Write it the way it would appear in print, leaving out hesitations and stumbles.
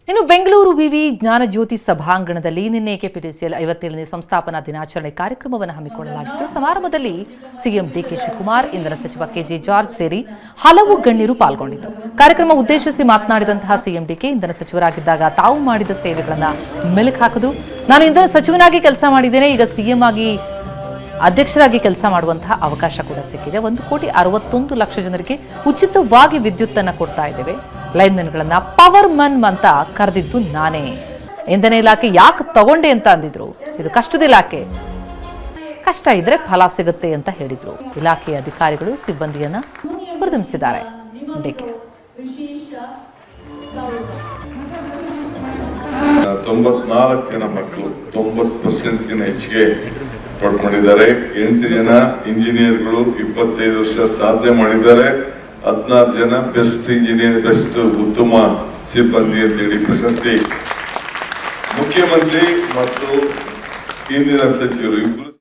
ಇನ್ನು ಬೆಂಗಳೂರು ವಿವಿ ಜ್ಞಾನಜ್ಯೋತಿ ಸಭಾಂಗಣದಲ್ಲಿ ನಿನ್ನೆ ಕೆಪಿಟಿಸಿಎಲ್ 57ನೇ ಸಂಸ್ಥಾಪನಾ ದಿನಾಚರಣೆ ಕಾರ್ಯಕ್ರಮವನ್ನು ಹಮ್ಮಿಕೊಳ್ಳಲಾಗಿತ್ತು. ಸಮಾರಂಭದಲ್ಲಿ ಸಿಎಂ ಡಿಕೆ ಶಿವಕುಮಾರ್, ಇಂಧನ ಸಚಿವ ಕೆಜೆ ಜಾರ್ಜ್ ಸೇರಿ ಹಲವು ಗಣ್ಯರು ಪಾಲ್ಗೊಂಡಿದ್ದರು. ಕಾರ್ಯಕ್ರಮ ಉದ್ದೇಶಿಸಿ ಮಾತನಾಡಿದಂತಹ ಸಿಎಂ ಡಿಕೆ, ಇಂಧನ ಸಚಿವರಾಗಿದ್ದಾಗ ತಾವು ಮಾಡಿದ ಸೇವೆಗಳನ್ನು ಮೆಲುಕು ಹಾಕಿದ್ರು. ನಾನು ಇಂಧನ ಸಚಿವನಾಗಿ ಕೆಲಸ ಮಾಡಿದ್ದೇನೆ, ಈಗ ಸಿಎಂ ಆಗಿ ಅಧ್ಯಕ್ಷರಾಗಿ ಕೆಲಸ ಮಾಡುವಂತಹ ಅವಕಾಶ ಕೂಡ ಸಿಕ್ಕಿದೆ. 1,61,00,000 ಜನರಿಗೆ ಉಚಿತವಾಗಿ ವಿದ್ಯುತ್ ಅನ್ನು ಕೊಡ್ತಾ ಇದ್ದೇವೆ. ಲೈನ್ಮೆನ್ಗಳನ್ನ ಪವರ್ ಮನ್ ಅಂತ ಕರೆದಿದ್ದು ನಾನೇ. ಇಂಧನ ಇಲಾಖೆ ಯಾಕೆ ತಗೊಂಡೆ ಅಂತ ಅಂದಿದ್ರು. ಇದು ಕಷ್ಟದ ಇಲಾಖೆ, ಕಷ್ಟ ಇದ್ರೆ ಫಲ ಸಿಗುತ್ತೆ ಅಂತ ಹೇಳಿದ್ರು. ಇಲಾಖೆಯ ಅಧಿಕಾರಿಗಳು ಸಿಬ್ಬಂದಿಯನ್ನ ಹುರಿದುಂಬಿಸಿದ್ದಾರೆ. 94 ಜನ ಮಕ್ಕಳು 90% ಹೆಚ್ಚಿಗೆ ಪಾಠ ಮಾಡಿದ್ದಾರೆ. 8 ಜನ ಇಂಜಿನಿಯರ್ಗಳು 25 ವರ್ಷ ಸಾಧನೆ ಮಾಡಿದ್ದಾರೆ. 16 ಜನ ಬೆಸ್ಟ್ ಇಂಜಿನಿಯರ್, ಬೆಸ್ಟ್ ಉತ್ತಮ ಸಿಬ್ಬಂದಿ ಅಂತೇಳಿ ಪ್ರಶಸ್ತಿ ಮುಖ್ಯಮಂತ್ರಿ ಮತ್ತು ಇಂದಿನ ಸಚಿವರು ಇಬ್ಬರು